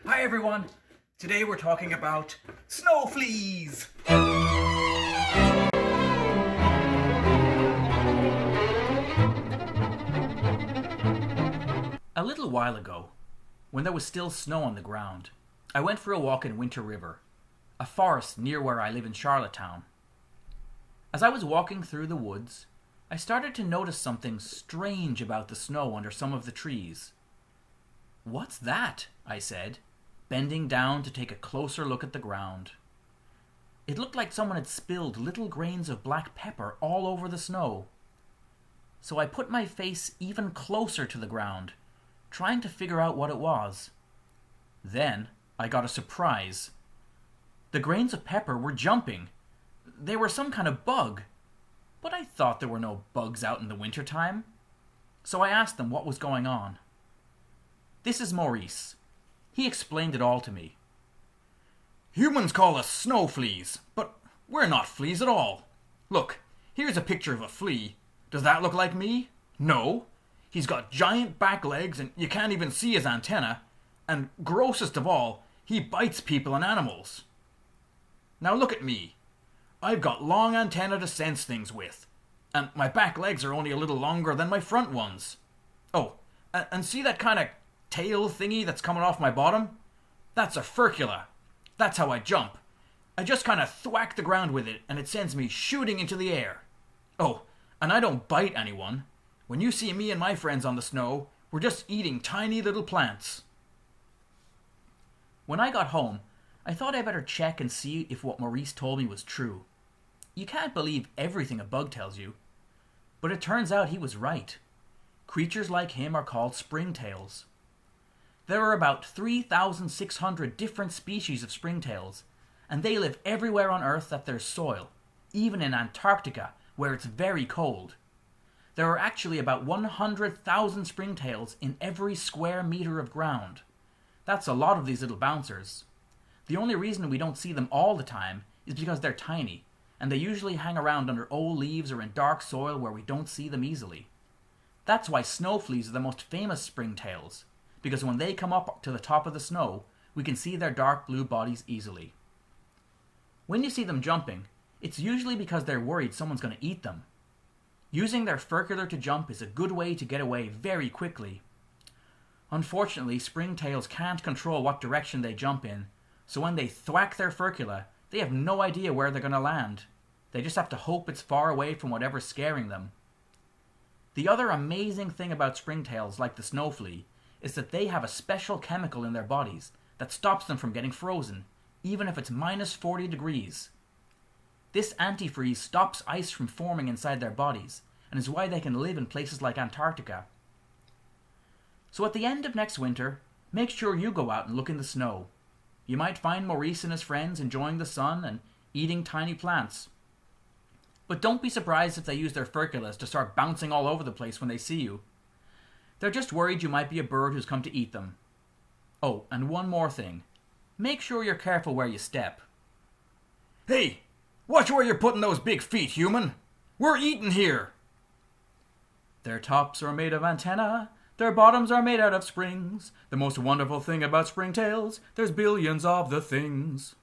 Hi everyone! Today we're talking about snow fleas! A little while ago, when there was still snow on the ground, I went for a walk in Winter River, a forest near where I live in Charlottetown. As I was walking through the woods, I started to notice something strange about the snow under some of the trees. "What's that?" I said, bending down to take a closer look at the ground. It looked like someone had spilled little grains of black pepper all over the snow. So I put my face even closer to the ground, trying to figure out what it was. Then I got a surprise. The grains of pepper were jumping. They were some kind of bug. But I thought there were no bugs out in the wintertime. So I asked them what was going on. This is Maurice. He explained it all to me. "Humans call us snow fleas, but we're not fleas at all. Look, here's a picture of a flea. Does that look like me? No. He's got giant back legs and you can't even see his antenna. And grossest of all, he bites people and animals. Now look at me. I've got long antennae to sense things with. And my back legs are only a little longer than my front ones. Oh, and see that kind of tail thingy that's coming off my bottom? That's a furcula. That's how I jump. I just kind of thwack the ground with it and it sends me shooting into the air. Oh, and I don't bite anyone. When you see me and my friends on the snow, we're just eating tiny little plants." When I got home, I thought I better check and see if what Maurice told me was true. You can't believe everything a bug tells you. But it turns out he was right. Creatures like him are called springtails. There are about 3,600 different species of springtails, and they live everywhere on Earth that there's soil, even in Antarctica, where it's very cold. There are actually about 100,000 springtails in every square meter of ground. That's a lot of these little bouncers. The only reason we don't see them all the time is because they're tiny, and they usually hang around under old leaves or in dark soil where we don't see them easily. That's why snow fleas are the most famous springtails, because when they come up to the top of the snow, we can see their dark blue bodies easily. When you see them jumping, it's usually because they're worried someone's going to eat them. Using their furcular to jump is a good way to get away very quickly. Unfortunately, springtails can't control what direction they jump in, so when they thwack their furcula, they have no idea where they're going to land. They just have to hope it's far away from whatever's scaring them. The other amazing thing about springtails, like the snow flea, is that they have a special chemical in their bodies that stops them from getting frozen, even if it's minus 40 degrees. This antifreeze stops ice from forming inside their bodies, and is why they can live in places like Antarctica. So at the end of next winter, make sure you go out and look in the snow. You might find Maurice and his friends enjoying the sun and eating tiny plants. But don't be surprised if they use their furculas to start bouncing all over the place when they see you. They're just worried you might be a bird who's come to eat them. Oh, and one more thing. Make sure you're careful where you step. "Hey, watch where you're putting those big feet, human! We're eating here!" "Their tops are made of antennae, their bottoms are made out of springs. The most wonderful thing about springtails, there's billions of the things."